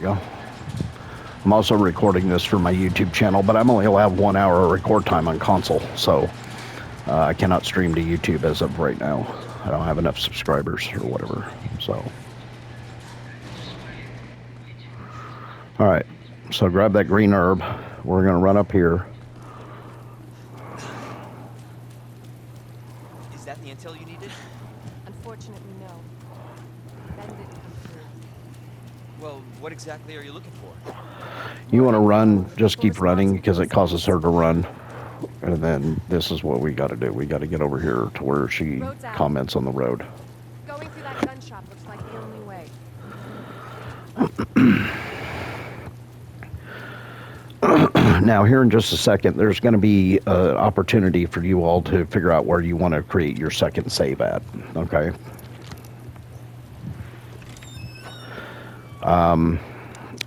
go. I'm also recording this for my YouTube channel, but I'm only allowed 1 hour of record time on console, so I cannot stream to YouTube as of right now. I don't have enough subscribers or whatever, so. All right, so grab that green herb. We're gonna run up here. Is that the intel you needed? Unfortunately, no. Ben didn't come through. Well, what exactly are you looking for? You want to run, just keep running because it causes her to run. And then this is what we got to do. We got to get over here to where she comments on the road. Going through that gun shop looks like the only way. Now, here in just a second, there's going to be an opportunity for you all to figure out where you want to create your second save at. Okay.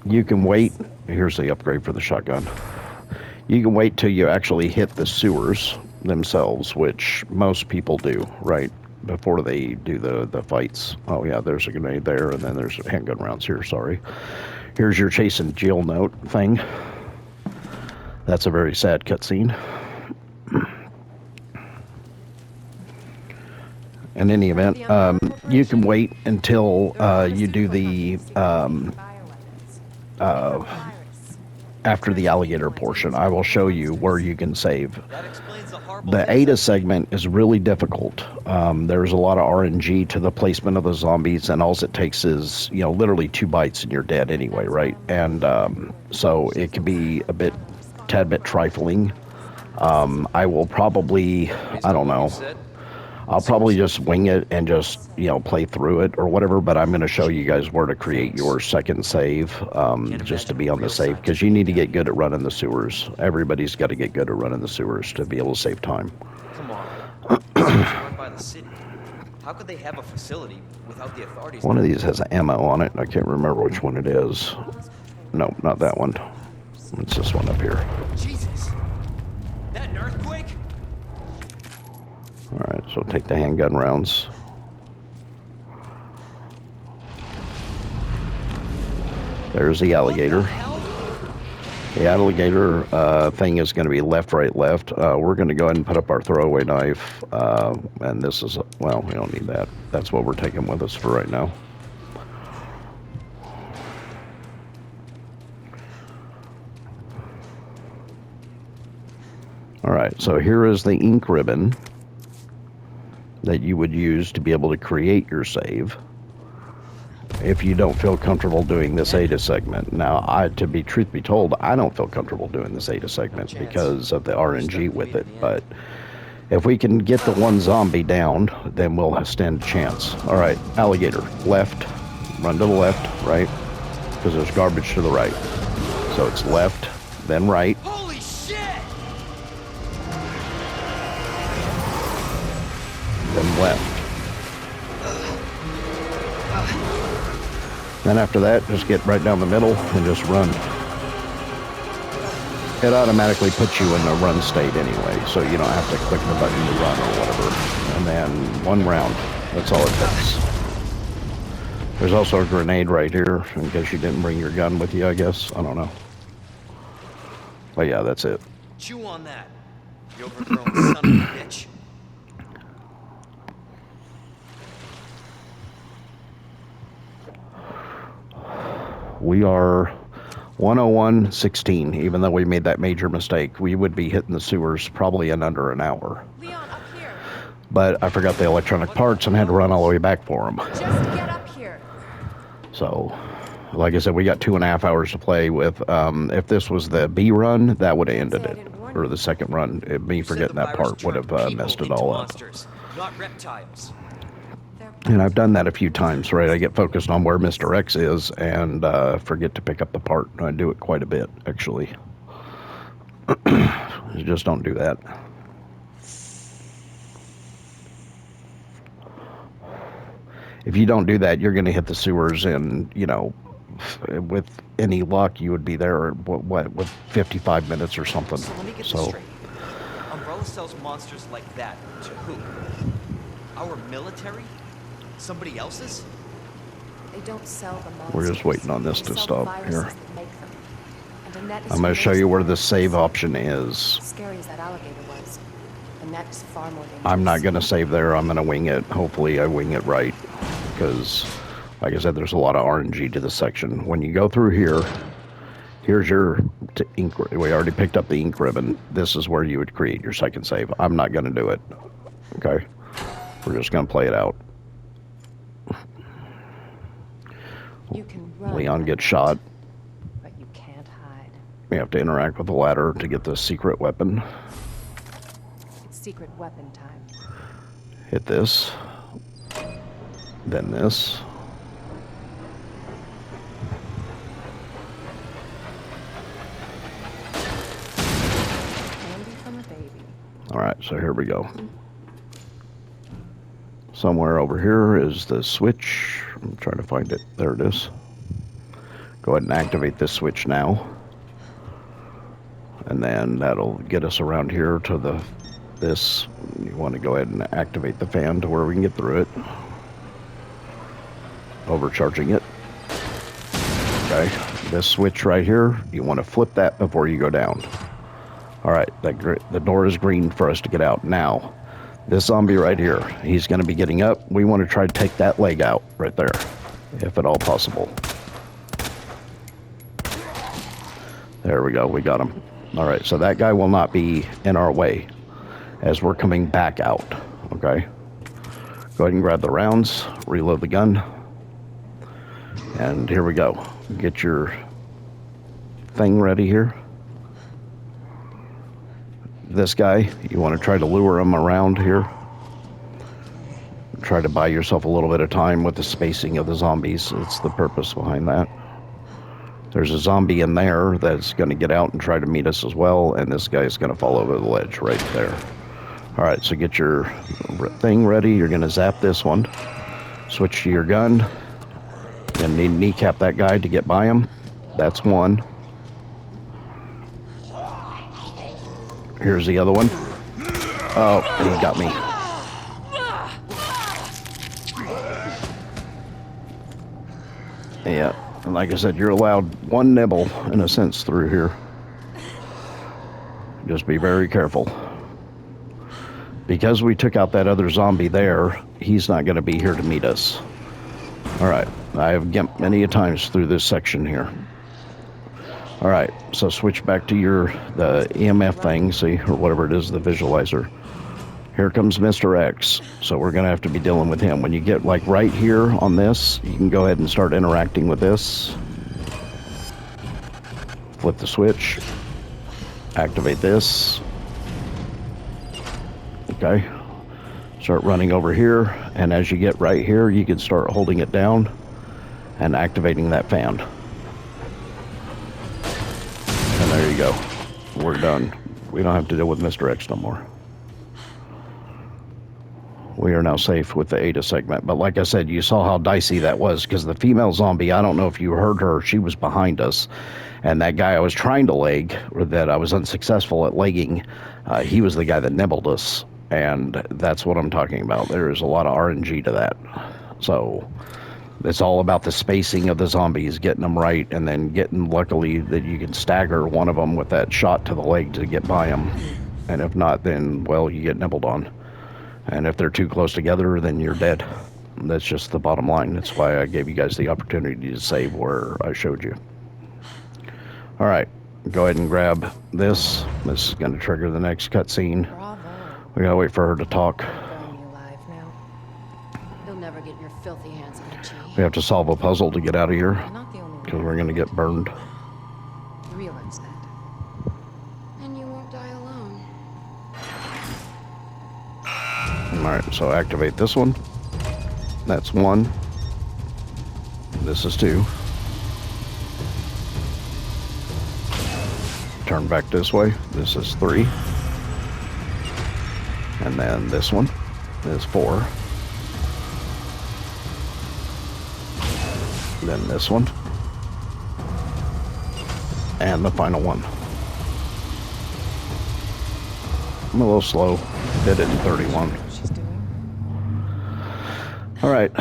You can wait. Here's the upgrade for the shotgun. You can wait till you actually hit the sewers themselves, which most people do, right? Before they do the fights. Oh, yeah, there's a grenade there, and then there's handgun rounds here, sorry. Here's your chasing Jill note thing. That's a very sad cutscene. In any event, you can wait until you do the after the alligator portion. I will show you where you can save. The Ada segment is really difficult. There's a lot of RNG to the placement of the zombies, and all it takes is, you know, literally 2 bites and you're dead anyway, right? And so it can be a tad bit trifling. I will probably, I don't know, I'll probably just wing it and just, you know, play through it or whatever, but I'm going to show you guys where to create your second save, just to be on the safe, because you need to get good at running the sewers. Everybody's got to get good at running the sewers to be able to save time. Come on. Run by the city. How could they have a facility without the authorities? One of these has ammo on it. I can't remember which one it is. No, not that one. It's this one up here. Jesus. That an earthquake? All right, so take the handgun rounds. There's the alligator. The alligator thing is going to be left, right, left. We're going to go ahead and put up our throwaway knife. And this is, well, we don't need that. That's what we're taking with us for right now. All right, so here is the ink ribbon that you would use to be able to create your save if you don't feel comfortable doing this Ada segment. Now, to be truth be told, I don't feel comfortable doing this Ada segment because of the RNG with it, but if we can get the one zombie down, then we'll stand a chance. All right, alligator, left, run to the left, right, because there's garbage to the right. So it's left, then right. Holy shit! Then left. Then after that, just get right down the middle and just run. It automatically puts you in a run state anyway, so you don't have to click the button to run or whatever. And then 1 round, that's all it takes. There's also a grenade right here, in case you didn't bring your gun with you, I guess. I don't know. But yeah, that's it. Chew on that, you overgrown son of a bitch. We are 101:16. Even though we made that major mistake, we would be hitting the sewers probably in under an hour. Leon, up here. But I forgot the electronic parts and had to run all the way back for them. Just get up here. So, like I said, we got 2.5 hours to play with. If this was the B run, that would have ended it. Or the second run, me forgetting that part would have messed it all up. Not reptiles. And I've done that a few times, right? I get focused on where Mr. X is and forget to pick up the part. I do it quite a bit, actually. You just don't do that. If you don't do that, you're going to hit the sewers and, you know, with any luck, you would be there, what with 55 minutes or something. So let me get this straight. Umbrella sells monsters like that to who? Our military? Somebody else's? They don't sell the monsters. We're just waiting on this They to sell stop the viruses here. that make them. And Annette is I'm going to show who you where makes the the save viruses. option is. Scary as that alligator was, Annette is far more dangerous. I'm not going to save there. I'm going to wing it. Hopefully I wing it right. Because, like I said, there's a lot of RNG to this section. When you go through here, here's your ink. We already picked up the ink ribbon. This is where you would create your second save. I'm not going to do it. Okay? We're just going to play it out. You can run, Leon gets Annette, shot. but you can't hide. We have to interact with the ladder to get the secret weapon. It's secret weapon time. Hit this. Then this. Candy from a baby. Alright, so here we go. Somewhere over here is the switch. I'm trying to find it. There it is. Go ahead and activate this switch now. And then that'll get us around here to this. You want to go ahead and activate the fan to where we can get through it. Overcharging it. Okay, this switch right here, you want to flip that before you go down. Alright, the door is green for us to get out. Now, this zombie right here, he's going to be getting up. We want to try to take that leg out right there, if at all possible. There we go, we got him. Alright, so that guy will not be in our way as we're coming back out. Okay, go ahead and grab the rounds, reload the gun. And here we go. Get your thing ready here. This guy, you want to try to lure him around here. Try to buy yourself a little bit of time with the spacing of the zombies. It's the purpose behind that. There's a zombie in there that's going to get out and try to meet us as well, and this guy's going to fall over the ledge right there. Alright, so get your thing ready. You're going to zap this one. Switch to your gun. And need to kneecap that guy to get by him. That's one. Here's the other one. Oh, he got me. Yeah, and like I said, you're allowed one nibble, in a sense, through here. Just be very careful. Because we took out that other zombie there, he's not going to be here to meet us. Alright, I have gimped many a times through this section here. Alright, so switch back to the EMF thing, see, or whatever it is, the visualizer. Here comes Mr. X, so we're going to have to be dealing with him. When you get, like, right here on this, you can go ahead and start interacting with this. Flip the switch. Activate this. Okay. Start running over here, and as you get right here, you can start holding it down and activating that fan. And there you go. We're done. We don't have to deal with Mr. X no more. We are now safe with the Ada segment. But like I said, you saw how dicey that was, because the female zombie, I don't know if you heard her, she was behind us. And that guy I was trying to leg, or that I was unsuccessful at legging, he was the guy that nibbled us. And that's what I'm talking about. There is a lot of RNG to that. So it's all about the spacing of the zombies, getting them right, and then getting, luckily, that you can stagger one of them with that shot to the leg to get by them. And if not, then, well, you get nibbled on. And if they're too close together, then you're dead. That's just the bottom line. That's why I gave you guys the opportunity to save where I showed you. All right, go ahead and grab this. This is going to trigger the next cutscene. Bravo. We gotta wait for her to talk. Burn you alive now. You'll never get your filthy hands on the G. We have to solve a puzzle to get out of here, You're not the only because one. we're gonna get burned. You realize that. And you won't die alone. Alright, so activate this one. That's one. This is two. Turn back this way. This is three. And then this one is four. Then this one. And the final one. I'm a little slow. Did it in 31. She's doing. Alright.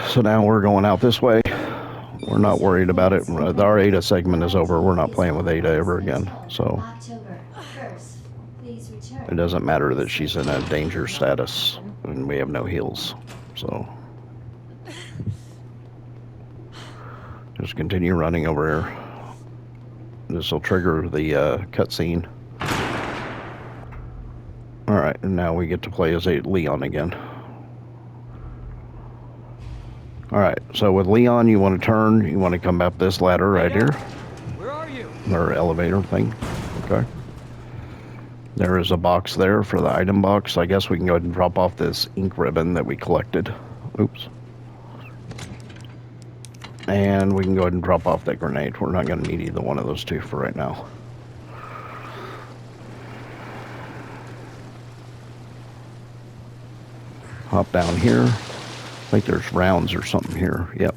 So now we're going out this way. We're not worried about it. Our Ada segment is over. We're not playing with Ada ever again. So it doesn't matter that she's in a danger status and we have no heals. So just continue running over here. This will trigger the cutscene. Alright, and now we get to play as Leon again. Alright, so with Leon, you want to turn, you want to come up this ladder right here. Where are you? Or elevator thing. Okay. There is a box there for the item box. I guess we can go ahead and drop off this ink ribbon that we collected. Oops. And we can go ahead and drop off that grenade. We're not going to need either one of those two for right now. Hop down here. I think there's rounds or something here. Yep.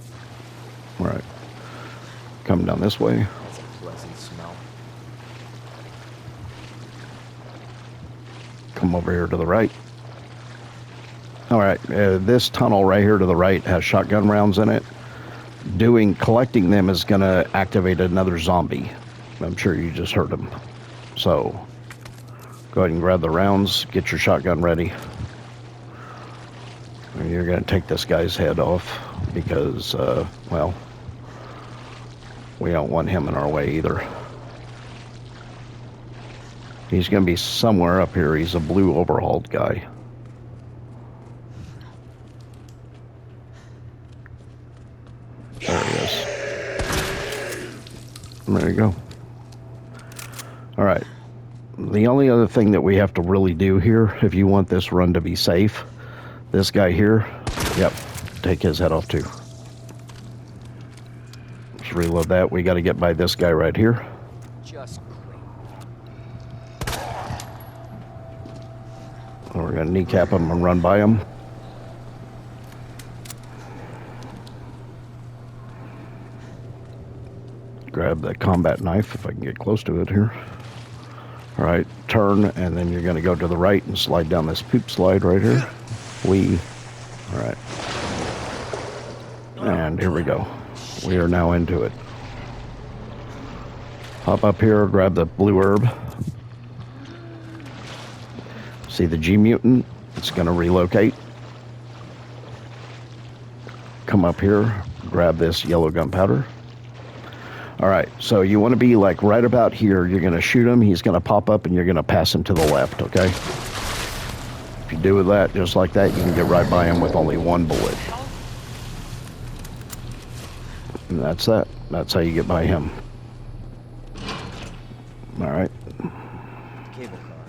All right. Come down this way. That's a pleasant smell. Come over here to the right. All right. This tunnel right here to the right has shotgun rounds in it. Collecting them is going to activate another zombie. I'm sure you just heard him. So go ahead and grab the rounds. Get your shotgun ready. You're going to take this guy's head off because, well, we don't want him in our way either. He's going to be somewhere up here. He's a blue overhauled guy. There he is. There you go. All right. The only other thing that we have to really do here, if you want this run to be safe, this guy here, yep, take his head off too. Let's reload that. We got to get by this guy right here. Just great. We're going to kneecap him and run by him. Grab that combat knife if I can get close to it here. All right, turn, and then you're going to go to the right and slide down this poop slide right here. All right. And here we go. We are now into it. Hop up here, grab the blue herb. See the G mutant? It's going to relocate. Come up here, grab this yellow gunpowder. All right, so you want to be like right about here. You're going to shoot him. He's going to pop up, and you're going to pass him to the left, okay? If you do that just like that, you can get right by him with only one bullet. And that's that. That's how you get by him. All right. Cable car.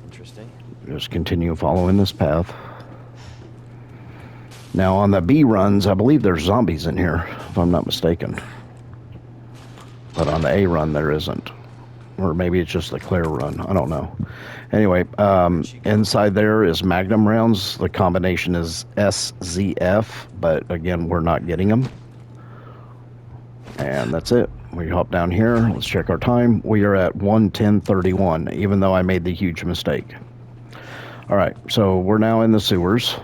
Interesting. Just continue following this path. Now, on the B runs, I believe there's zombies in here, if I'm not mistaken. But on the A run, there isn't. Or maybe it's just the clear run. I don't know. Anyway, inside there is Magnum rounds. The combination is SZF, but again, we're not getting them. And that's it. We hop down here. Let's check our time. We are at 1:10:31, even though I made the huge mistake. All right, so we're now in the sewers.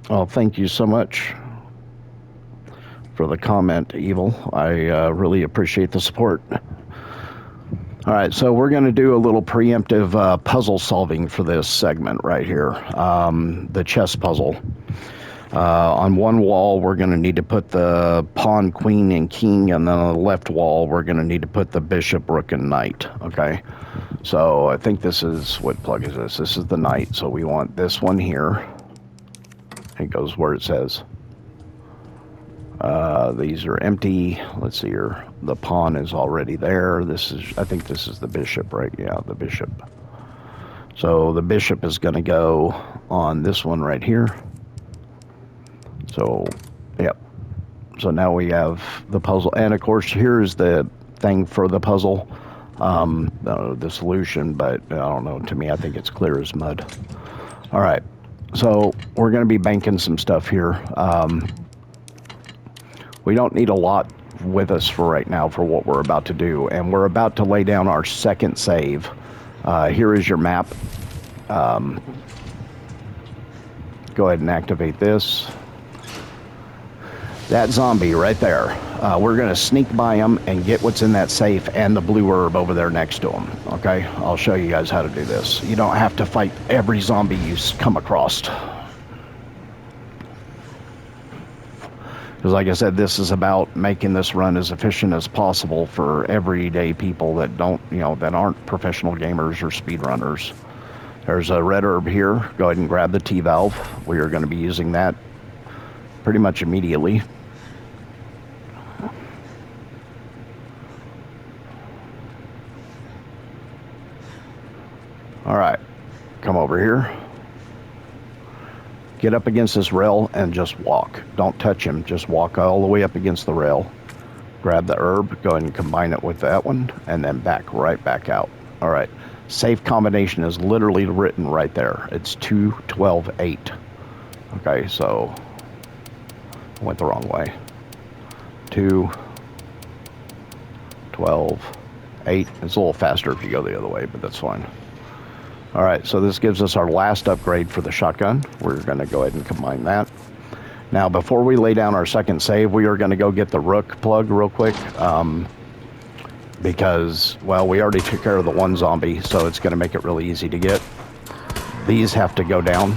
Oh, thank you so much for the comment, Evil. I really appreciate the support. All right, so we're going to do a little preemptive puzzle solving for this segment right here, the chess puzzle. On one wall, we're going to need to put the pawn, queen, and king, and then on the left wall, we're going to need to put the bishop, rook, and knight, okay? So I think this is, what plug is this? This is the knight, so we want this one here. It goes where it says. These are empty. Let's see here. The pawn is already there. This is, I think this is the bishop, right? Yeah, the bishop. So the bishop is going to go on this one right here. So, yep. So now we have the puzzle. And of course, here's the thing for the puzzle. The solution, but I don't know. To me, I think it's clear as mud. All right. So we're going to be banking some stuff here. We don't need a lot with us for right now for what we're about to do. And we're about to lay down our second save. Here is your map. Go ahead and activate this. That zombie right there. We're going to sneak by him and get what's in that safe and the blue herb over there next to him. Okay, I'll show you guys how to do this. You don't have to fight every zombie you come across. Because like I said, this is about making this run as efficient as possible for everyday people that don't, that aren't professional gamers or speedrunners. There's a red herb here. Go ahead and grab the T-valve. We are going to be using that pretty much immediately. All right, come over here. Get up against this rail and just walk. Don't touch him. Just walk all the way up against the rail. Grab the herb. Go ahead and combine it with that one, and then back right back out. All right. Safe combination is literally written right there. It's 2, 12, 8. Okay, so I went the wrong way. 2, 12, 8. It's a little faster if you go the other way, but that's fine. All right, so this gives us our last upgrade for the shotgun. We're going to go ahead and combine that. Now, before we lay down our second save, we are going to go get the rook plug real quick. Because, well, we already took care of the one zombie, so it's going to make it really easy to get. These have to go down.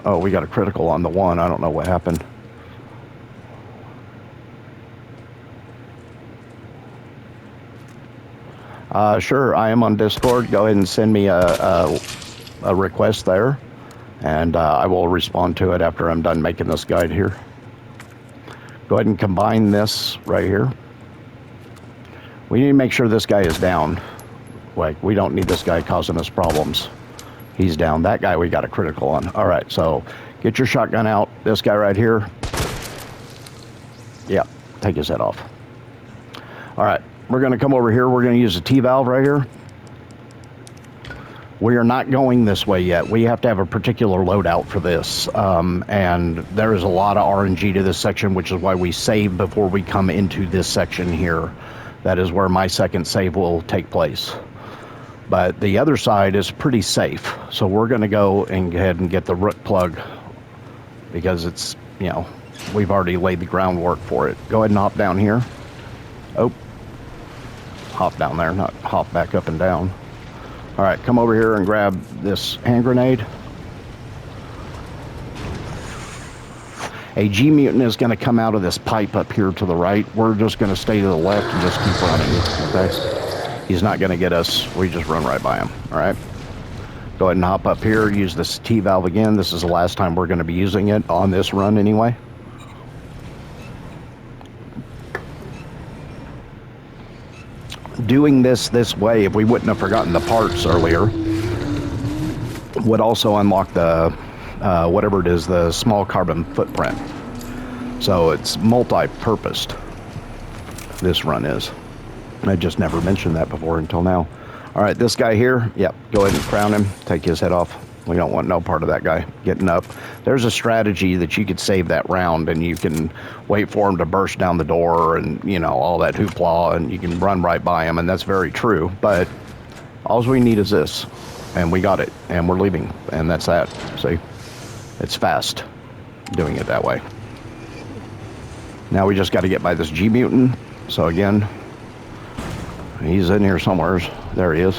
Oh, we got a critical on the one. I don't know what happened. Sure, I am on Discord. Go ahead and send me a request there, and I will respond to it after I'm done making this guide here. Go ahead and combine this right here. We need to make sure this guy is down. Like, we don't need this guy causing us problems. He's down. That guy we got a critical on. All right, so get your shotgun out. This guy right here. Yeah, take his head off. All right. We're going to come over here. We're going to use the T-valve right here. We are not going this way yet. We have to have a particular loadout for this. And there is a lot of RNG to this section, which is why we save before we come into this section here. That is where my second save will take place. But the other side is pretty safe. So we're going to go and go ahead and get the root plug because it's, we've already laid the groundwork for it. Go ahead and hop down here. Oh. Hop down there, not hop back up and down. All right, come over here and grab this hand grenade. A G mutant is going to come out of this pipe up here to the right. We're just going to stay to the left and just keep running, okay? He's not going to get us. We just run right by him, all right? Go ahead and hop up here, use this T-valve again. This is the last time we're going to be using it on this run anyway. Doing this way, if we wouldn't have forgotten the parts earlier, would also unlock the, whatever it is, the small carbon footprint. So it's multi-purposed, this run is. I just never mentioned that before until now. All right, this guy here, yep, go ahead and crown him, take his head off. We don't want no part of that guy getting up. There's a strategy that you could save that round and you can wait for him to burst down the door and, all that hoopla, and you can run right by him, and that's very true. But all we need is this, and we got it, and we're leaving, and that's that. See? It's fast doing it that way. Now we just got to get by this G mutant. So again, he's in here somewhere. There he is.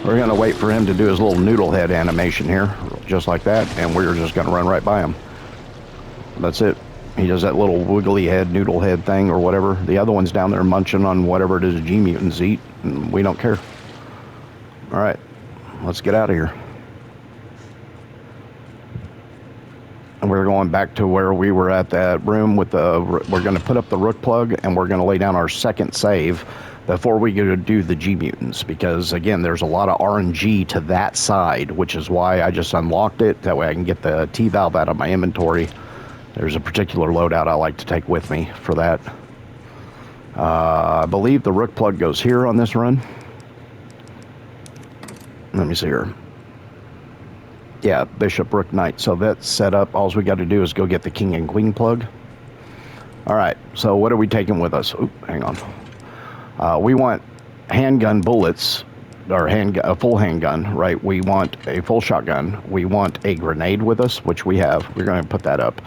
We're going to wait for him to do his little noodle head animation here, just like that, and we're just going to run right by him. That's it. He does that little wiggly head, noodle head thing or whatever. The other one's down there munching on whatever it is G-mutants eat, and we don't care. All right, let's get out of here. And we're going back to where we were at that room with the, we're going to put up the rook plug, and we're going to lay down our second save before we go to do the G-mutants, because again, there's a lot of RNG to that side, which is why I just unlocked it. That way I can get the T-valve out of my inventory. There's a particular loadout I like to take with me for that. I believe the rook plug goes here on this run. Let me see here. Yeah, Bishop, Rook, Knight. So that's set up. All we got to do is go get the King and Queen plug. All right, so what are we taking with us? Oop, hang on. We want handgun bullets or a full handgun, right? We want a full shotgun. We want a grenade with us, which we have. We're going to put that up.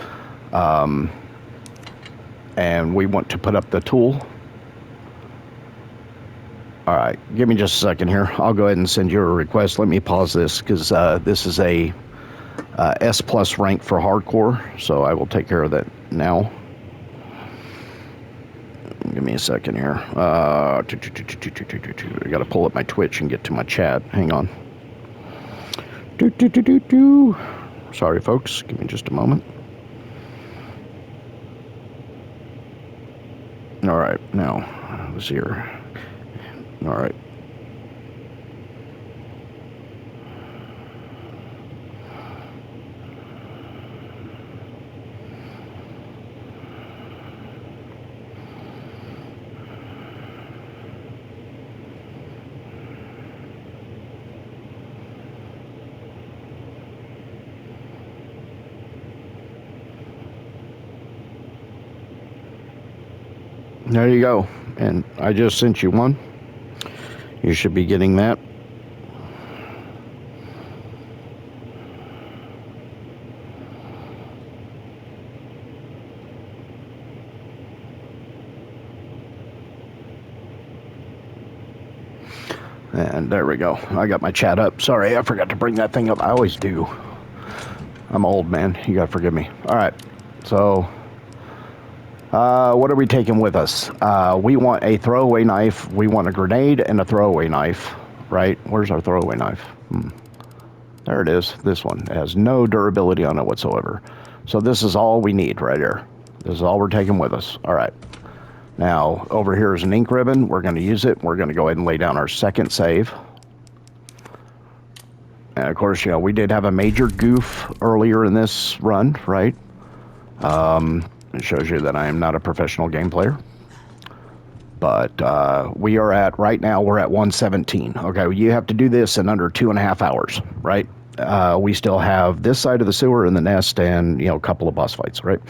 And we want to put up the tool. All right, give me just a second here. I'll go ahead and send you a request. Let me pause this because this is a S plus rank for hardcore, so I will take care of that now. Give me a second here. I got to pull up my Twitch and get to my chat. Hang on. Sorry, folks. Give me just a moment. All right, now, let's see here. All right. There you go. And I just sent you one. You should be getting that. And there we go. I got my chat up. Sorry, I forgot to bring that thing up. I always do. I'm old, man. You gotta forgive me. All right. So, what are we taking with us? We want a throwaway knife. We want a grenade and a throwaway knife. Right? Where's our throwaway knife? There it is. This one. It has no durability on it whatsoever. So this is all we need right here. This is all we're taking with us. All right. Now, over here is an ink ribbon. We're going to use it. We're going to go ahead and lay down our second save. And of course, you know, we did have a major goof earlier in this run, right? It shows you that I am not a professional game player. But we are at, right now, we're at 117. Okay, you have to do this in under 2.5 hours, right? We still have this side of the sewer and the nest and, you know, a couple of boss fights, right?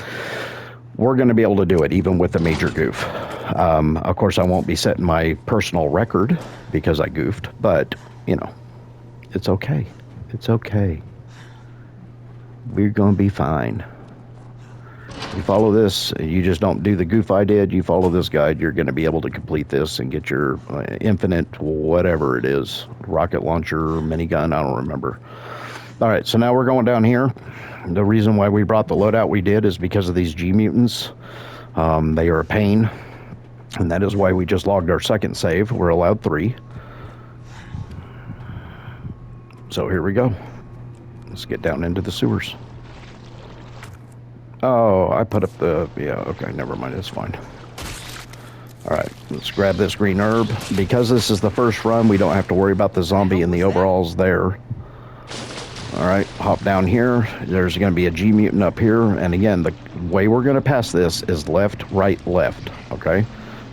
We're going to be able to do it even with the major goof. Of course, I won't be setting my personal record because I goofed, but, you know, it's okay. It's okay. We're going to be fine. You follow this, you just don't do the goof I did, you follow this guide, you're going to be able to complete this and get your infinite, whatever it is, rocket launcher, minigun, I don't remember. All right, so now we're going down here. The reason why we brought the loadout we did is because of these G-mutants. They are a pain, and that is why we just logged our second save. We're allowed 3. So here we go. Let's get down into the sewers. Oh, I put up the... Yeah, okay, never mind, it's fine. All right, let's grab this green herb. Because this is the first run, we don't have to worry about the zombie and the overalls there. All right, hop down here. There's going to be a G-mutant up here. And again, the way we're going to pass this is left, right, left. Okay?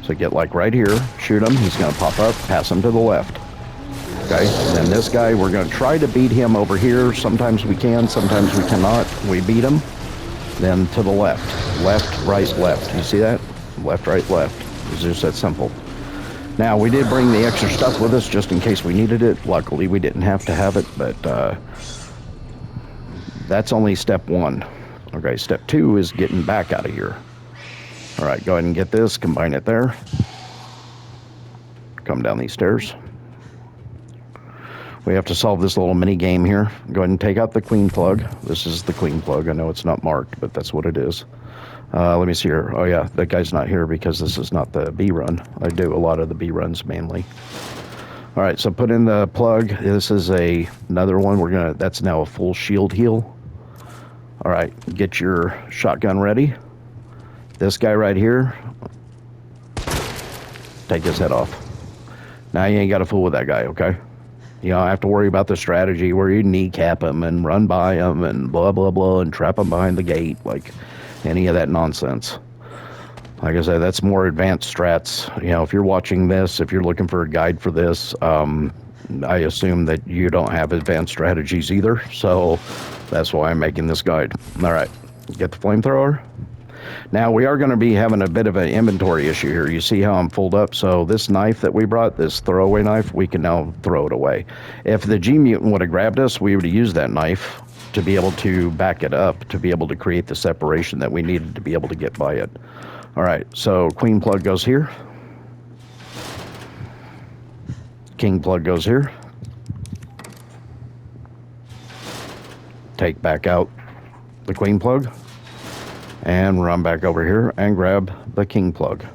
So get like right here, shoot him. He's going to pop up, pass him to the left. Okay? And then this guy, we're going to try to beat him over here. Sometimes we can, sometimes we cannot. We beat him. Then to the left. Left, right, left. You see that? Left, right, left. It's just that simple. Now, we did bring the extra stuff with us just in case we needed it. Luckily, we didn't have to have it, but that's only step 1. Okay, step 2 is getting back out of here. All right, go ahead and get this, combine it there. Come down these stairs. We have to solve this little mini game here. Go ahead and take out the clean plug. This is the clean plug. I know it's not marked, but that's what it is. Let me see here. Oh yeah, that guy's not here because this is not the B run. I do a lot of the B runs mainly. All right, so put in the plug. This is another one. That's now a full shield heal. All right, get your shotgun ready. This guy right here, take his head off. Now you ain't got to fool with that guy, okay? You don't have to worry about the strategy where you kneecap him and run by him and blah, blah, blah, and trap him behind the gate, like any of that nonsense. Like I said, that's more advanced strats. You know, if you're watching this, if you're looking for a guide for this, I assume that you don't have advanced strategies either, so that's why I'm making this guide. All right, get the flamethrower. Now, we are going to be having a bit of an inventory issue here. You see how I'm full up? So this knife that we brought, this throwaway knife, we can now throw it away. If the G-Mutant would have grabbed us, we would have used that knife to be able to back it up, to be able to create the separation that we needed to be able to get by it. All right, so Queen plug goes here. King plug goes here. Take back out the Queen plug and run back over here and grab the King plug.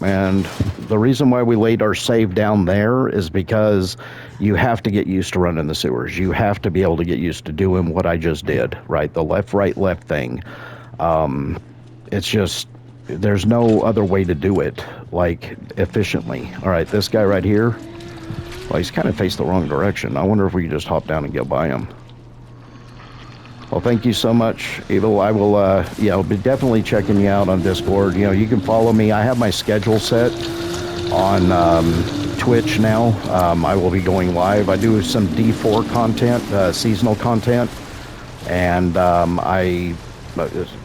And the reason why we laid our save down there is because you have to get used to running the sewers. You have to be able to get used to doing what I just did, right? The left, right, left thing. It's just, there's no other way to do it, like, efficiently. All right, this guy right here, well, he's kind of faced the wrong direction. I wonder if we can just hop down and get by him. Well, thank you so much, Evil. I will, I'll be definitely checking you out on Discord. You know, you can follow me. I have my schedule set on Twitch now. I will be going live. I do some D4 content, seasonal content, and I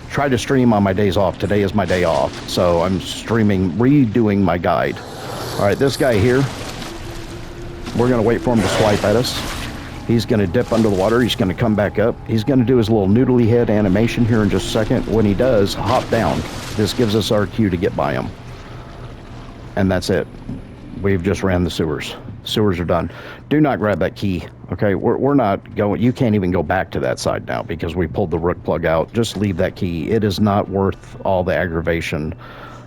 try to stream on my days off. Today is my day off, so I'm streaming, redoing my guide. All right, this guy here, we're going to wait for him to swipe at us. He's going to dip under the water. He's going to come back up. He's going to do his little noodly head animation here in just a second. When he does, hop down. This gives us our cue to get by him. And that's it. We've just ran the sewers. Sewers are done. Do not grab that key. Okay, we're not going. You can't even go back to that side now because we pulled the rook plug out. Just leave that key. It is not worth all the aggravation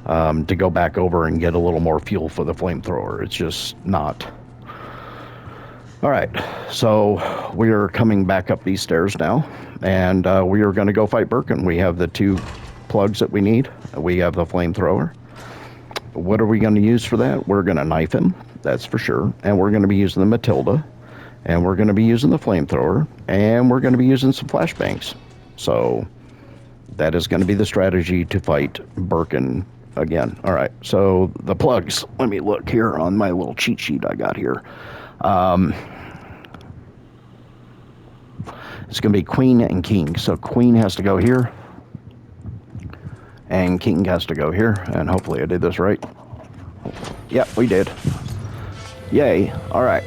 to go back over and get a little more fuel for the flamethrower. It's just not. All right, so we are coming back up these stairs now, and we are going to go fight Birkin. We have the 2 plugs that we need. We have the flamethrower. What are we going to use for that? We're going to knife him, that's for sure, and we're going to be using the Matilda, and we're going to be using the flamethrower, and we're going to be using some flashbangs. So that is going to be the strategy to fight Birkin again. All right, so the plugs. Let me look here on my little cheat sheet I got here. It's going to be Queen and King. So Queen has to go here, and King has to go here, and hopefully I did this right. Yep, we did. Yay. All right.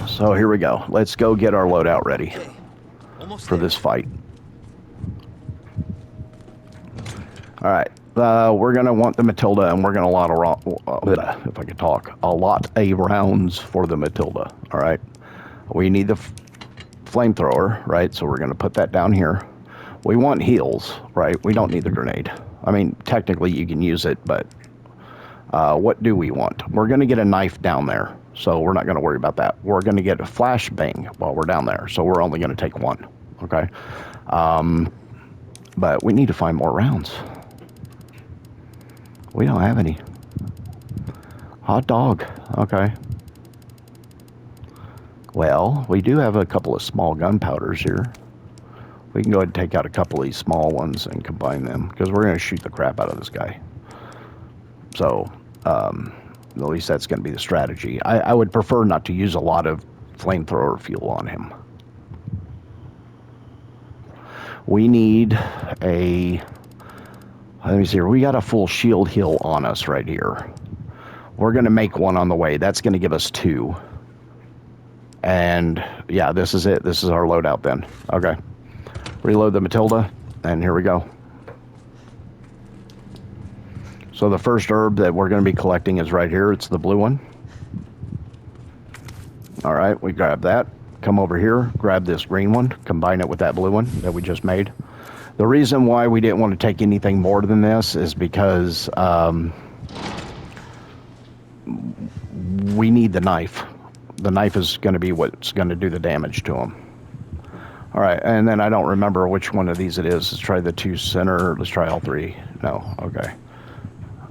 So here we go. Let's go get our loadout ready for this fight. All right. We're going to want the Matilda, and we're going to if I could talk, a lot of rounds for the Matilda. All right. We need the flamethrower, right? So we're going to put that down here. We want heals, right? We don't need the grenade. I mean, technically you can use it, but what do we want? We're going to get a knife down there, so we're not going to worry about that. We're going to get a flashbang while we're down there, so we're only going to take 1, okay? But we need to find more rounds. We don't have any. Hot dog, okay. Well, we do have a couple of small gunpowders here. We can go ahead and take out a couple of these small ones and combine them, because we're going to shoot the crap out of this guy. So, at least that's going to be the strategy. I would prefer not to use a lot of flamethrower fuel on him. We need a... Let me see here. We got a full shield heal on us right here. We're going to make 1 on the way. That's going to give us 2. And yeah, this is it. This is our loadout then. Okay. Reload the Matilda, and here we go. So the first herb that we're going to be collecting is right here. It's the blue one. All right, we grab that. Come over here, grab this green one, combine it with that blue one that we just made. The reason why we didn't want to take anything more than this is because we need the knife. The knife is going to be what's going to do the damage to him. All right, and then I don't remember which one of these it is. Let's try the 2 center. Let's try all 3. No, okay.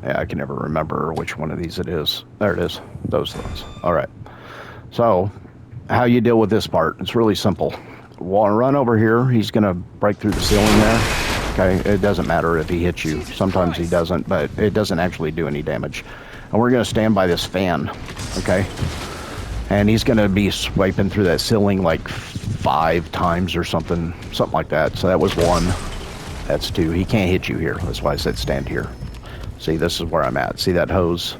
Yeah, I can never remember which one of these it is. There it is. Those ones. All right. So, how you deal with this part? It's really simple. Run over here. He's going to break through the ceiling there. Okay, it doesn't matter if he hits you. Sometimes he doesn't, but it doesn't actually do any damage. And we're going to stand by this fan. Okay. And he's going to be swiping through that ceiling like 5 times or something like that. So that was 1. That's 2. He can't hit you here. That's why I said stand here. See, this is where I'm at. See that hose?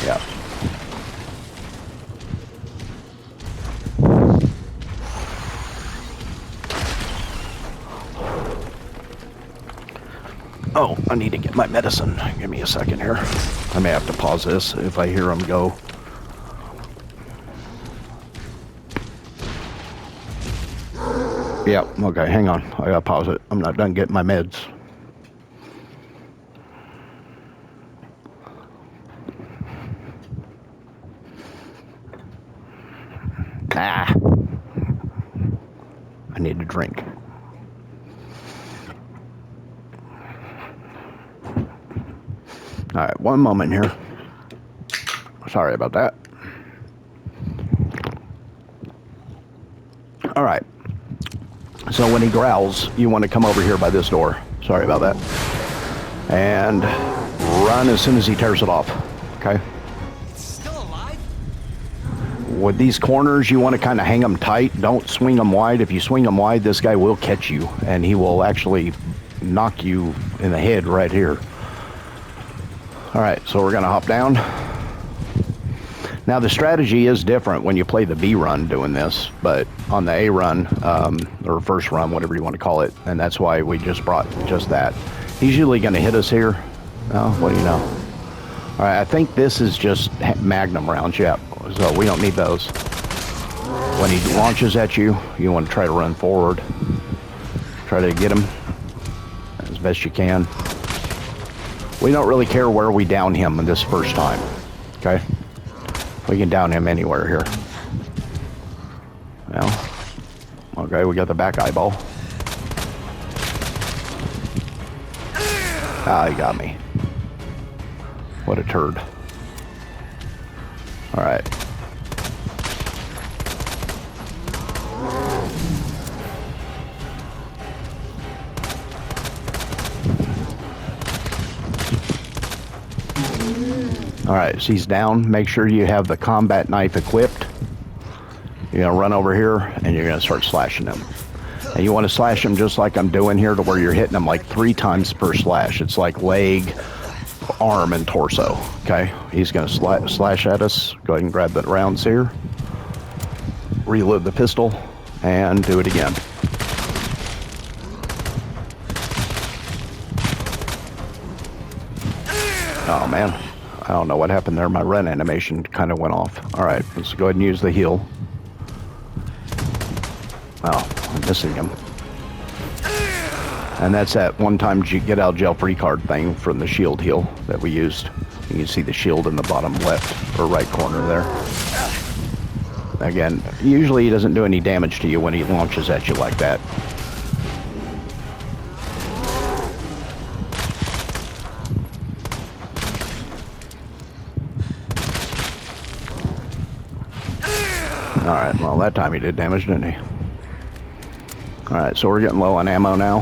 Yeah. Oh, I need to get my medicine. Give me a second here. I may have to pause this if I hear him go. Yeah, okay, hang on. I gotta pause it. I'm not done getting my meds. Ah. I need a drink. All right, one moment here. Sorry about that. All right. So when he growls, you want to come over here by this door. Sorry about that. And run as soon as he tears it off. Okay? It's still alive? With these corners, you want to kind of hang them tight. Don't swing them wide. If you swing them wide, this guy will catch you, and he will actually knock you in the head right here. All right, so we're going to hop down. Now, the strategy is different when you play the B run doing this, but on the A run, or first run, whatever you want to call it, and that's why we just brought just that. He's usually going to hit us here. Oh, what do you know? All right, I think this is just Magnum rounds, yeah, so we don't need those. When he launches at you, you want to try to run forward. Try to get him as best you can. We don't really care where we down him this first time, okay? We can down him anywhere here. Well, okay, we got the back eyeball. Ah, he got me. What a turd. All right. All right, so he's down. Make sure you have the combat knife equipped. You're gonna run over here and you're gonna start slashing him. And you want to slash him just like I'm doing here, to where you're hitting him like 3 times per slash. It's like leg, arm, and torso. Okay, he's gonna slash at us. Go ahead and grab the rounds here. Reload the pistol and do it again. Oh man. I don't know what happened there. My run animation kind of went off. All right, let's go ahead and use the heal. Oh, I'm missing him. And that's that one-time get out jail free card thing from the shield heal that we used. You can see the shield in the bottom left or right corner there. Again, usually he doesn't do any damage to you when he launches at you like that. Alright, well that time he did damage, didn't he? Alright, so we're getting low on ammo now.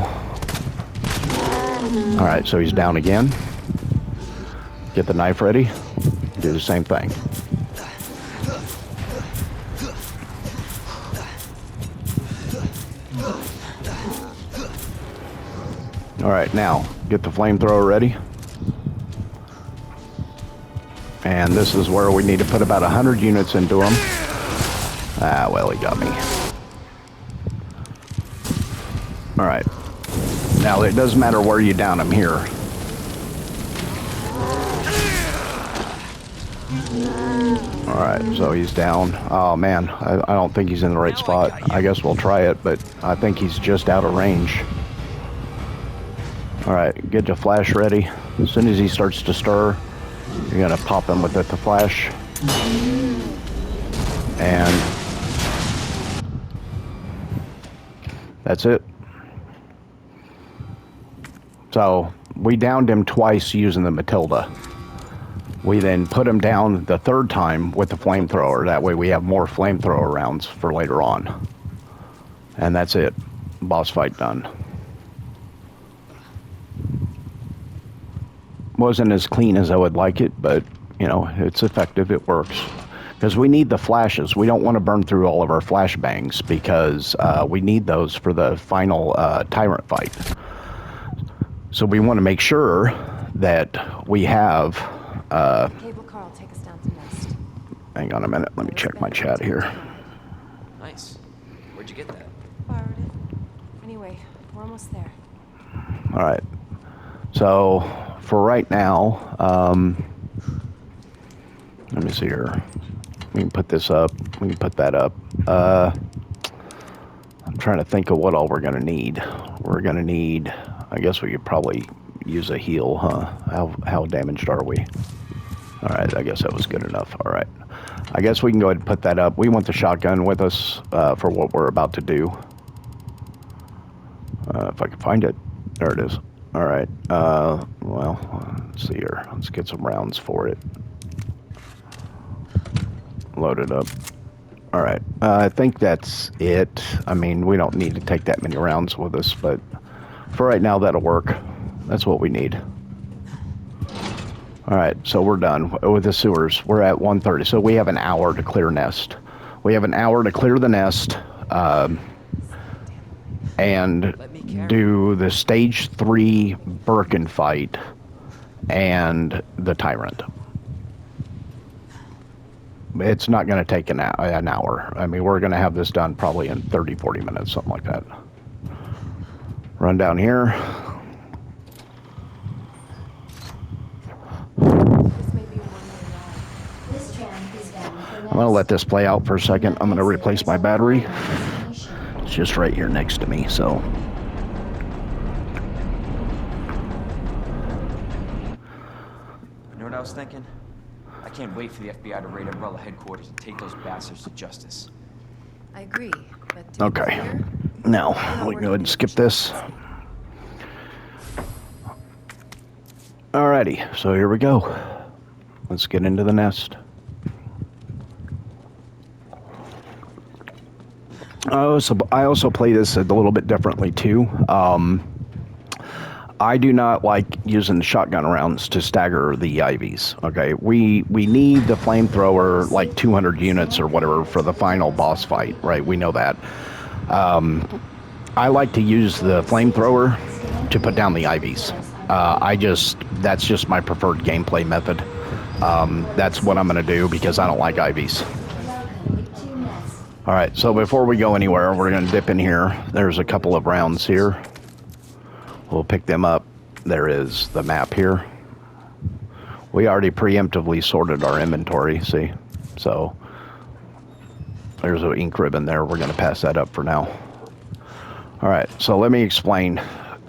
Alright, so he's down again. Get the knife ready. Do the same thing. Alright, now, get the flamethrower ready. And this is where we need to put about 100 units into him. Ah, well, he got me. Alright. Now, it doesn't matter where you down him here. Alright, so he's down. Oh, man, I don't think he's in the right spot. I guess we'll try it, but I think he's just out of range. Alright, get the flash ready. As soon as he starts to stir, you're going to pop him with the flash. And that's it. So we downed him twice using the Matilda. We then put him down the third time with the flamethrower. That way we have more flamethrower rounds for later on. And that's it. Boss fight done. Wasn't as clean as I would like it, but you know, it's effective. It works. Because we need the flashes. We don't want to burn through all of our flashbangs because we need those for the final tyrant fight. So we want to make sure that we have... Cable car will take us down to Nest. hang on a minute. Let me check my chat here. Nice. Where'd you get that? Borrowed it. Anyway, we're almost there. All right. So for right now, let me see here. We can put this up. We can put that up. I'm trying to think of what all we're going to need. We're going to need... I guess we could probably use a heal, huh? How damaged are we? All right, I guess that was good enough. All right. I guess we can go ahead and put that up. We want the shotgun with us for what we're about to do. If I can find it. There it is. All right. Well, let's see here. Let's get some rounds for it. Load it up. All right. I think that's it. I mean, we don't need to take that many rounds with us, but for right now, that'll work. That's what we need. All right, so we're done with the sewers. We're at 1:30, so we have an hour to clear Nest. We have an hour to clear the Nest and do the Stage 3 Birkin fight and the Tyrant. It's not going to take an hour. I mean, we're going to have this done probably in 30, 40 minutes, something like that. Run down here. I'm going to let this play out for a second. I'm going to replace my battery. It's just right here next to me, so. You know what I was thinking? I can't wait for the FBI to raid Umbrella headquarters and take those bastards to justice. I agree, but to be Okay. clear, Now, we can go ahead and skip this. Alrighty, so here we go. Let's get into the Nest. Oh, so I also play this a little bit differently too. I do not like using the shotgun rounds to stagger the IVs. Okay, we need the flamethrower like 200 units or whatever for the final boss fight, right? We know that. I like to use the flamethrower to put down the IVs. That's just my preferred gameplay method. That's what I'm going to do because I don't like IVs. All right, so before we go anywhere, we're going to dip in here. There's a couple of rounds here. We'll pick them up. There is the map here. We already preemptively sorted our inventory, see? So there's an ink ribbon there. We're going to pass that up for now. All right, so let me explain.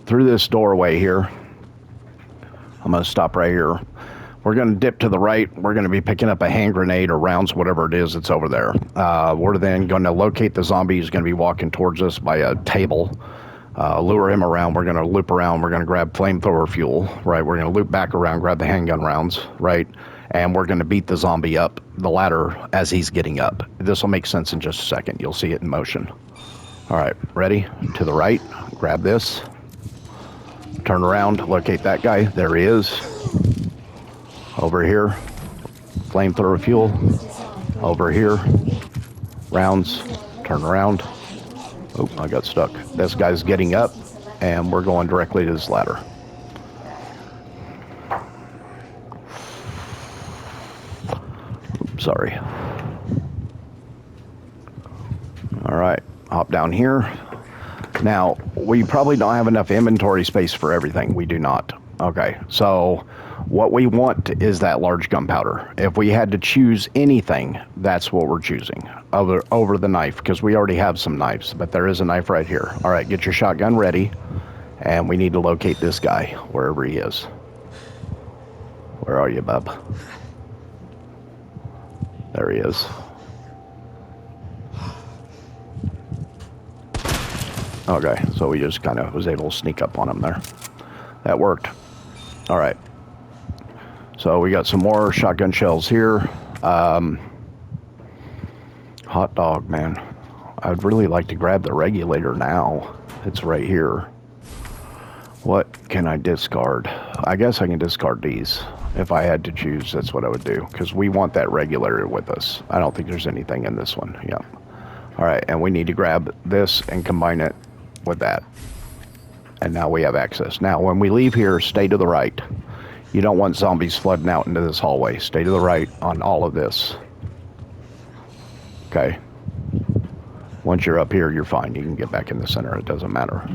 Through this doorway here, I'm going to stop right here. We're going to dip to the right. We're going to be picking up a hand grenade or rounds, whatever it is that's over there. We're then going to locate the zombie who's going to be walking towards us by a table. Lure him around. We're going to loop around. We're going to grab flamethrower fuel, right? We're going to loop back around, grab the handgun rounds, right? And we're going to beat the zombie up the ladder as he's getting up. This will make sense in just a second. You'll see it in motion. All right, ready? To the right. Grab this. Turn around. Locate that guy. There he is. Over here, flamethrower fuel. Over here, rounds. Turn around. Oh, I got stuck. This guy's getting up, and we're going directly to this ladder. Oops, sorry. All right, hop down here. Now, we probably don't have enough inventory space for everything. We do not. Okay, so what we want is that large gunpowder. If we had to choose anything, that's what we're choosing over the knife, because we already have some knives, but there is a knife right here. All right, get your shotgun ready, and we need to locate this guy, wherever he is. Where are you, bub? There he is. Okay, so we just kind of was able to sneak up on him there. That worked. All right. So we got some more shotgun shells here. Hot dog, man. I'd really like to grab the regulator now. It's right here. What can I discard? I guess I can discard these. If I had to choose, that's what I would do, because we want that regulator with us. I don't think there's anything in this one. Yeah. All right, and we need to grab this and combine it with that. And now we have access. Now, when we leave here, stay to the right. You don't want zombies flooding out into this hallway. Stay to the right on all of this. Okay. Once you're up here, you're fine. You can get back in the center. It doesn't matter.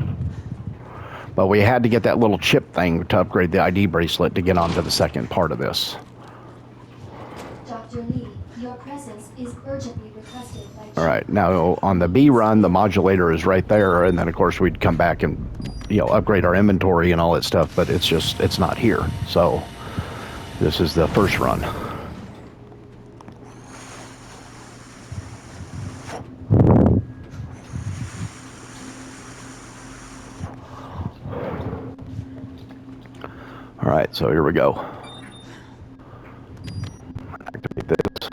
But we had to get that little chip thing to upgrade the ID bracelet to get onto the second part of this. Dr. Lee, your presence is urgently requested by... All right, now on the B run, the modulator is right there, and then of course we'd come back and, you know, upgrade our inventory and all that stuff, but it's not here. So this is the first run. All right, so here we go. Activate this.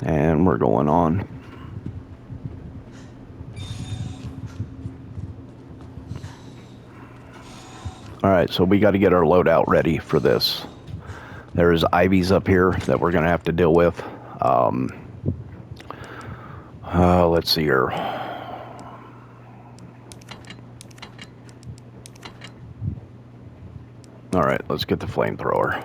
And we're going on. All right, so we got to get our loadout ready for this. There's IVs up here that we're going to have to deal with. Let's see here. All right, let's get the flamethrower.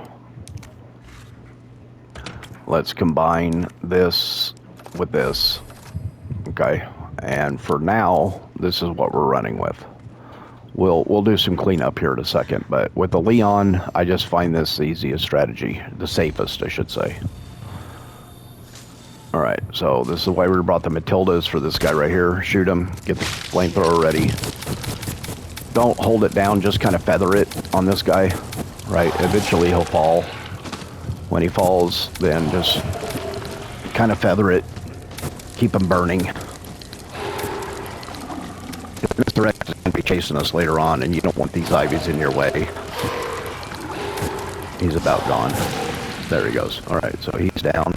Let's combine this with this. Okay, and for now, this is what we're running with. We'll do some cleanup here in a second, but with the Leon, I just find this the easiest strategy, the safest, I should say. All right, so this is why we brought the Matildas for this guy right here. Shoot him, get the flamethrower ready. Don't hold it down, just kind of feather it on this guy. Right, eventually he'll fall. When he falls, then just kind of feather it. Keep him burning. Mr. X is going to be chasing us later on, and you don't want these IVs in your way. He's about gone. There he goes. All right, so he's down.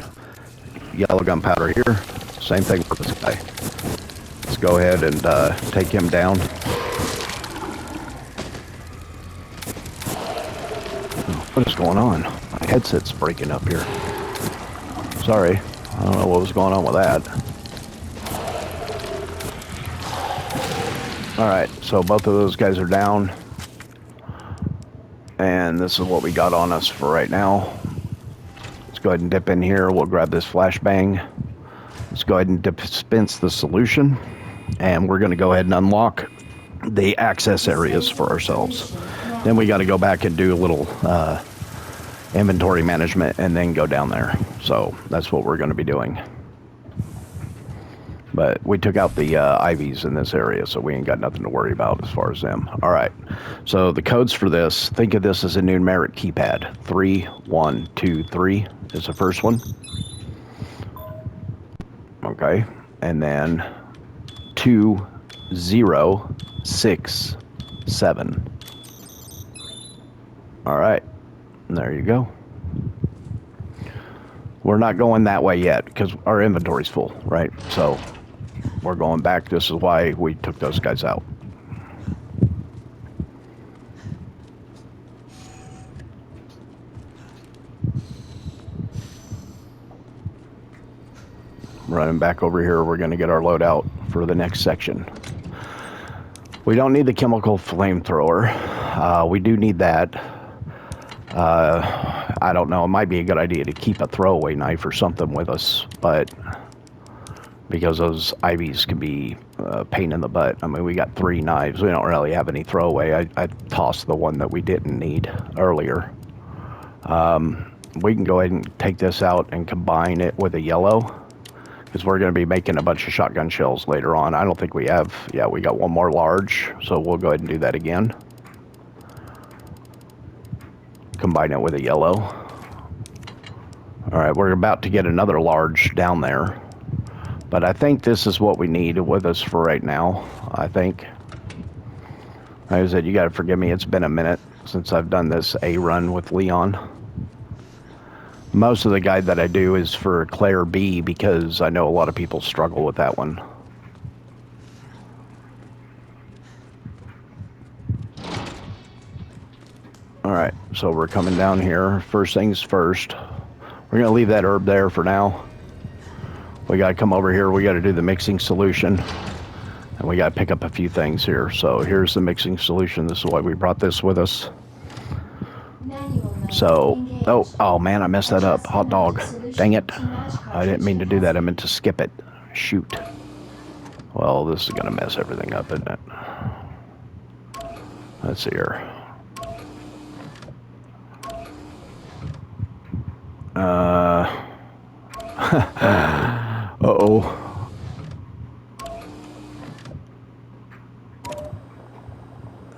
Yellow gunpowder here. Same thing for this guy. Let's go ahead and take him down. What is going on? My headset's breaking up here. Sorry. I don't know what was going on with that. Alright, so both of those guys are down. And this is what we got on us for right now. Let's go ahead and dip in here. We'll grab this flashbang. Let's go ahead and dispense the solution. And we're going to go ahead and unlock the access areas for ourselves. Then we got to go back and do a little inventory management and then go down there. So that's what we're going to be doing. But we took out the IVs in this area, so we ain't got nothing to worry about as far as them. All right. So the codes for this, think of this as a numeric keypad. 3, 1, 2, 3 is the first one. Okay. And then 2, 0, 6, 7. All right. And there you go. We're not going that way yet because our inventory's full, right? So we're going back. This is why we took those guys out. Running back over here, we're going to get our loadout for the next section. We don't need the chemical flamethrower. We do need that. I don't know. It might be a good idea to keep a throwaway knife or something with us, but because those IVs can be a pain in the butt. I mean, we got 3 knives. We don't really have any throwaway. I tossed the one that we didn't need earlier. We can go ahead and take this out and combine it with a yellow, because we're going to be making a bunch of shotgun shells later on. I don't think we have. Yeah, we got one more large, so we'll go ahead and do that again. Combine it with a yellow. All right, we're about to get another large down there. But I think this is what we need with us for right now, I think. Like I said, you got to forgive me. It's been a minute since I've done this A run with Leon. Most of the guide that I do is for Claire B because I know a lot of people struggle with that one. Alright, so we're coming down here. First things first. We're going to leave that herb there for now. We got to come over here. We got to do the mixing solution. And we got to pick up a few things here. So here's the mixing solution. This is why we brought this with us. So, oh man, I messed that up. Hot dog. Dang it. I didn't mean to do that. I meant to skip it. Shoot. Well, this is going to mess everything up, isn't it? Let's see here. Uh-oh.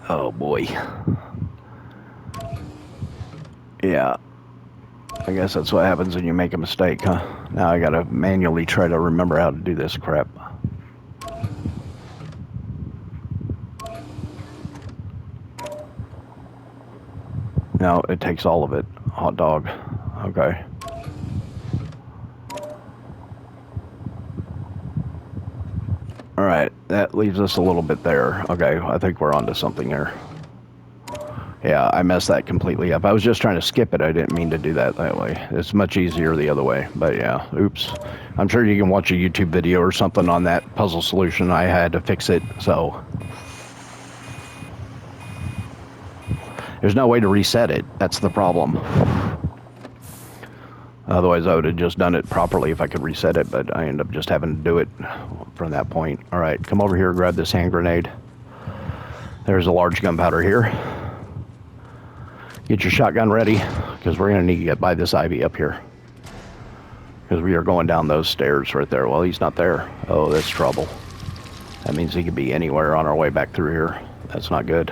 Oh boy. Yeah. I guess that's what happens when you make a mistake, huh? Now I gotta manually try to remember how to do this crap. No, it takes all of it. Hot dog. Okay. Alright, that leaves us a little bit there. Okay, I think we're onto something here. Yeah, I messed that completely up. I was just trying to skip it. I didn't mean to do that way. It's much easier the other way. But yeah, oops. I'm sure you can watch a YouTube video or something on that puzzle solution. I had to fix it, so. There's no way to reset it. That's the problem. Otherwise, I would have just done it properly if I could reset it, but I end up just having to do it from that point. All right, come over here, grab this hand grenade. There's a large gunpowder here. Get your shotgun ready, because we're going to need to get by this Ivy up here. Because we are going down those stairs right there. Well, he's not there. Oh, that's trouble. That means he could be anywhere on our way back through here. That's not good.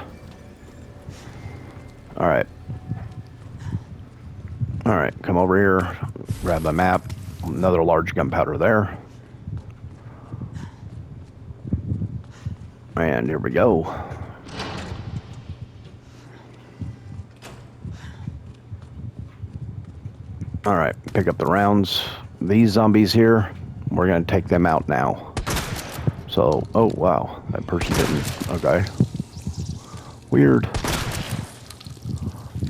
All right. All right, come over here, grab the map. Another large gunpowder there. And here we go. All right, pick up the rounds. These zombies here, we're gonna take them out now. So, oh wow, that person didn't, okay. Weird.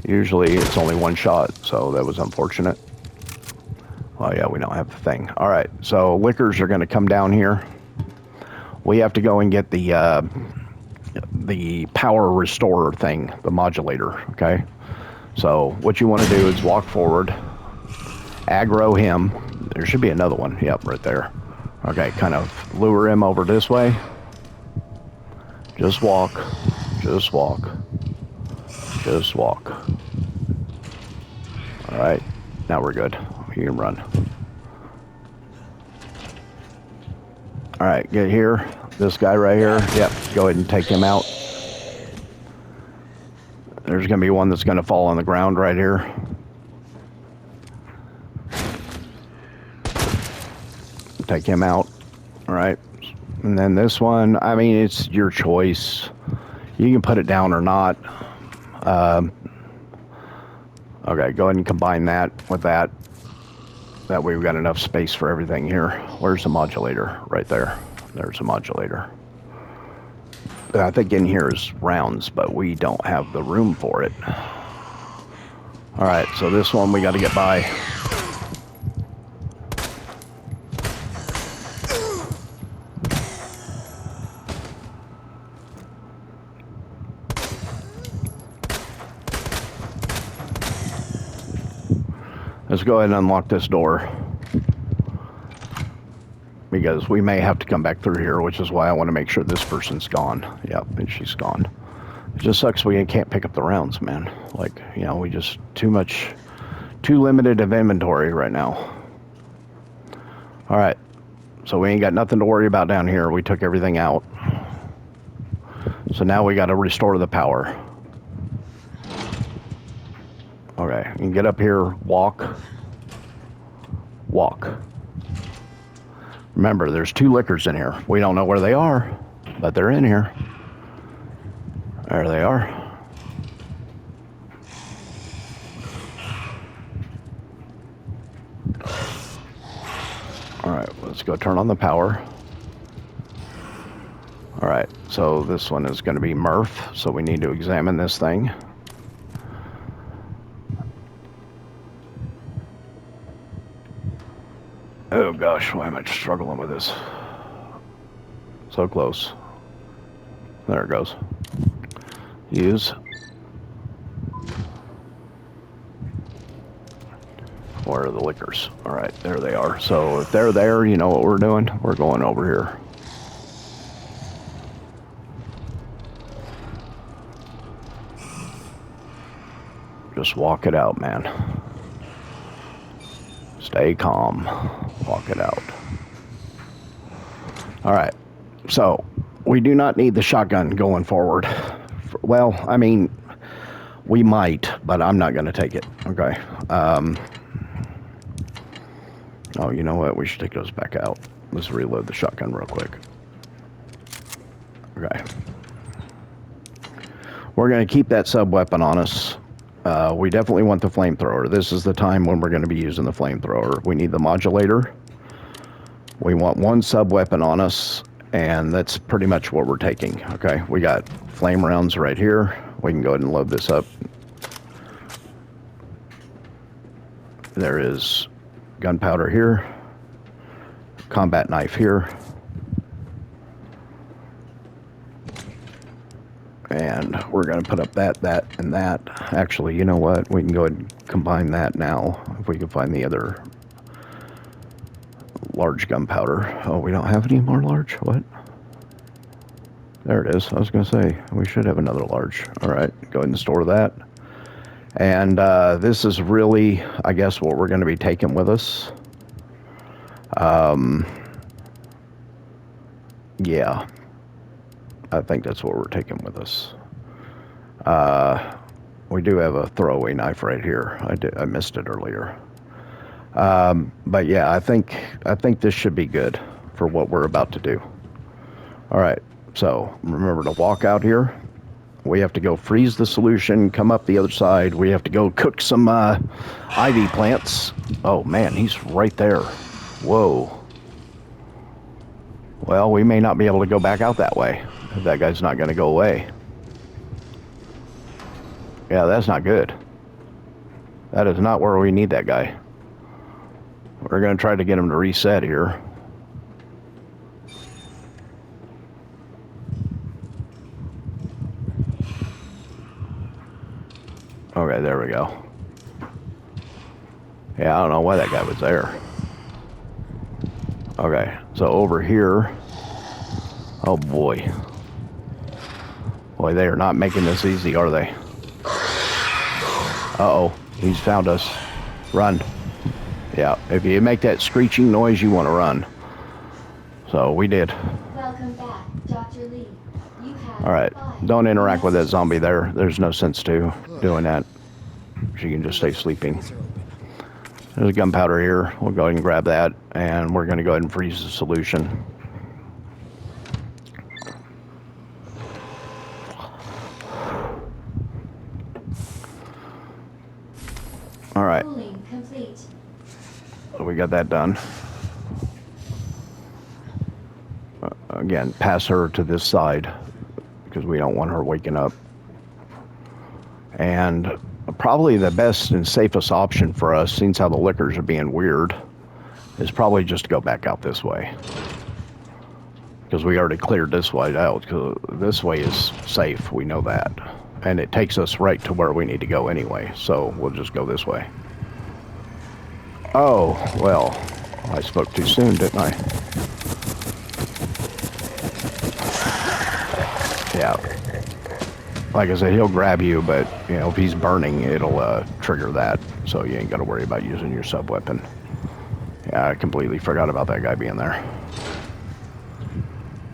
Usually it's only one shot, so that was unfortunate. Oh yeah, we don't have the thing. All right, so liquors are gonna come down here. We have to go and get the power restorer thing, the modulator, okay? So what you wanna do is walk forward, aggro him. There should be another one, yep, right there. Okay, kind of lure him over this way. Just walk, just walk. Just walk. All right, now we're good. You can run. All right, get here. This guy right here. Yep, go ahead and take him out. There's gonna be one that's gonna fall on the ground right here. Take him out. All right, and then this one. I mean, it's your choice. You can put it down or not. Okay, go ahead and combine that with that. That way we've got enough space for everything here. Where's the modulator? Right there. There's a modulator. I think in here is rounds, but we don't have the room for it. All right, so this one we got to get by. Let's go ahead and unlock this door. Because we may have to come back through here, which is why I want to make sure this person's gone. Yep, and she's gone. It just sucks we can't pick up the rounds, man. Like, you know, we just too limited of inventory right now. All right, so we ain't got nothing to worry about down here. We took everything out. So now we got to restore the power. Okay, you can get up here, walk. Walk. Remember, there's 2 liquors in here. We don't know where they are, but they're in here. There they are. Alright, let's go turn on the power. Alright, so this one is going to be Murph, so we need to examine this thing. Oh gosh, why am I struggling with this? So close. There it goes. Use. Where are the liquors? Alright, there they are. So if they're there, you know what we're doing? We're going over here. Just walk it out, man. Stay calm. Walk it out. Alright, so we do not need the shotgun going forward. Well, I mean, we might, but I'm not going to take it. Okay. Oh, you know what? We should take those back out. Let's reload the shotgun real quick. Okay. We're going to keep that sub-weapon on us. We definitely want the flamethrower. This is the time when we're going to be using the flamethrower. We need the modulator. We want one sub-weapon on us, and that's pretty much what we're taking. Okay, we got flame rounds right here. We can go ahead and load this up. There is gunpowder here. Combat knife here. And we're going to put up that, and that. Actually, you know what? We can go ahead and combine that now. If we can find the other large gunpowder. Oh, we don't have any more large? What? There it is. I was going to say, we should have another large. All right, go ahead and store that. And this is really, I guess, what we're going to be taking with us. Yeah. I think that's what we're taking with us. We do have a throwaway knife right here. I missed it earlier. But yeah, I think this should be good for what we're about to do. All right, so remember to walk out here. We have to go freeze the solution, come up the other side. We have to go cook some ivy plants. Oh man, he's right there. Whoa. Well, we may not be able to go back out that way. That guy's not going to go away. Yeah, that's not good. That is not where we need that guy. We're going to try to get him to reset here. Okay, there we go. Yeah, I don't know why that guy was there. Okay, so over here. Oh boy. Boy, they are not making this easy, are they? Uh-oh, he's found us. Run. Yeah, if you make that screeching noise, you want to run. So we did. Welcome back, Dr. Lee. You have Alright, don't interact with that zombie there. There's no sense to doing that. She can just stay sleeping. There's gunpowder here. We'll go ahead and grab that, and we're going to go ahead and freeze the solution. All right. Cooling complete. So we got that done. Again, pass her to this side because we don't want her waking up. And probably the best and safest option for us, since how the liquors are being weird, is probably just to go back out this way. Because we already cleared this way out. Because this way is safe, we know that. And it takes us right to where we need to go anyway. So we'll just go this way. Oh, well, I spoke too soon, didn't I? Yeah. Like I said, he'll grab you, but, you know, if he's burning, it'll trigger that. So you ain't got to worry about using your sub-weapon. Yeah, I completely forgot about that guy being there.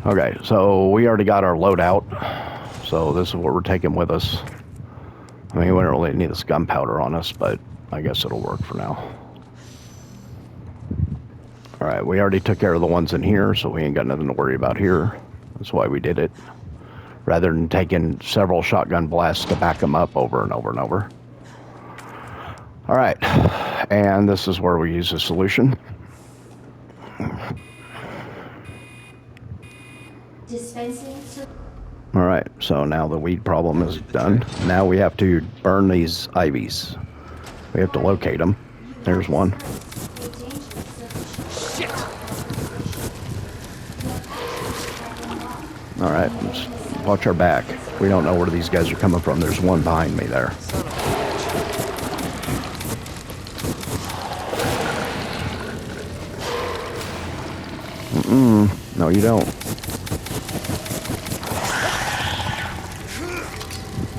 Okay, so we already got our loadout. So this is what we're taking with us. I mean, we don't really need this gunpowder on us, but I guess it'll work for now. Alright, we already took care of the ones in here, so we ain't got nothing to worry about here. That's why we did it. Rather than taking several shotgun blasts to back them up over and over and over. Alright, and this is where we use the solution. Sensing so All right, so now the weed problem is done. Now we have to burn these ivies. We have to locate them. There's one. All right, let's watch our back. We don't know where these guys are coming from. There's one behind me there. No, you don't.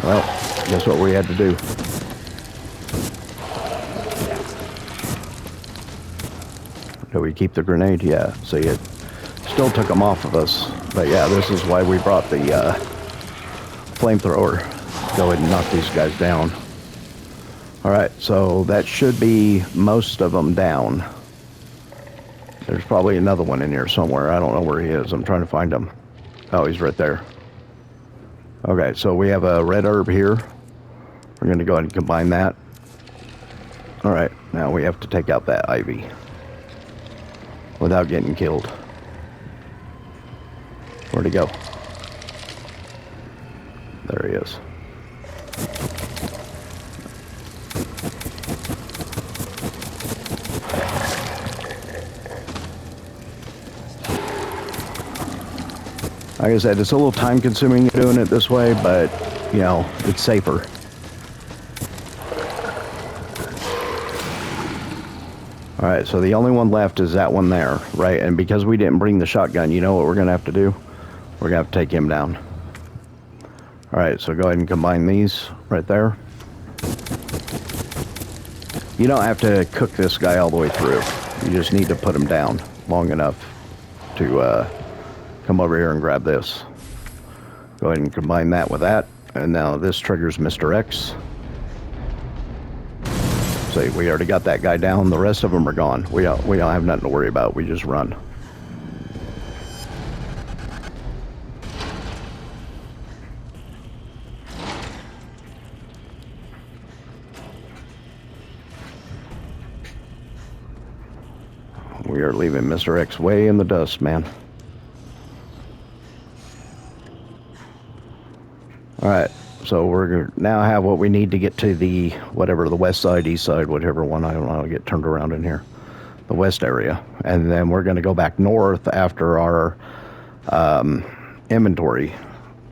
Well, guess what we had to do. Do we keep the grenade? Yeah, see, it still took them off of us. But yeah, this is why we brought the flamethrower. Go ahead and knock these guys down. Alright, so that should be most of them down. There's probably another one in here somewhere. I don't know where he is. I'm trying to find him. Oh, he's right there. Okay, so we have a red herb here. We're going to go ahead and combine that. Alright, now we have to take out that ivy without getting killed. Where'd he go? There he is. Like I said, it's a little time consuming doing it this way, but, you know, it's safer. Alright, so the only one left is that one there, right? And because we didn't bring the shotgun, you know what we're going to have to do? We're going to have to take him down. Alright, so go ahead and combine these right there. You don't have to cook this guy all the way through. You just need to put him down long enough to come over here and grab this. Go ahead and combine that with that. And now this triggers Mr. X. See, we already got that guy down. The rest of them are gone. We don't have nothing to worry about. We just run. We are leaving Mr. X way in the dust, man. Alright, so we're going to now have what we need to get to the, whatever, the west side, east side, whatever one, I don't know, I'll get turned around in here. The west area. And then we're going to go back north after our inventory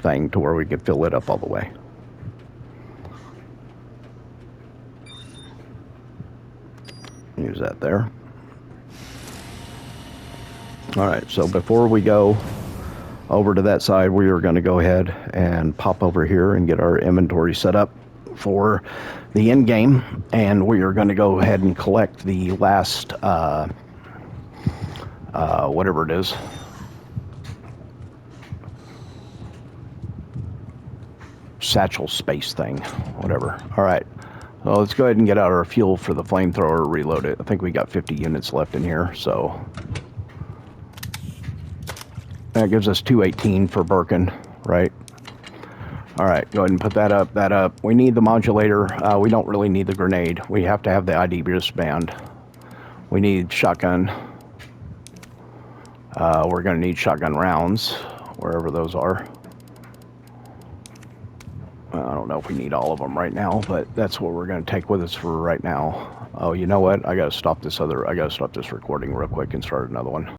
thing to where we can fill it up all the way. Use that there. Alright, so before we go over to that side, we are going to go ahead and pop over here and get our inventory set up for the end game, and we are going to go ahead and collect the last whatever it is, satchel space thing, whatever. All right, so let's go ahead and get out our fuel for the flamethrower, reload it. I think we got 50 units left in here, so that gives us 218 for Birkin, right? All right, go ahead and put that up. We need the modulator. We don't really need the grenade. We have to have the ID wristband. We need shotgun. We're going to need shotgun rounds, wherever those are. I don't know if we need all of them right now, but that's what we're going to take with us for right now. Oh, you know what? I got to stop this recording real quick and start another one.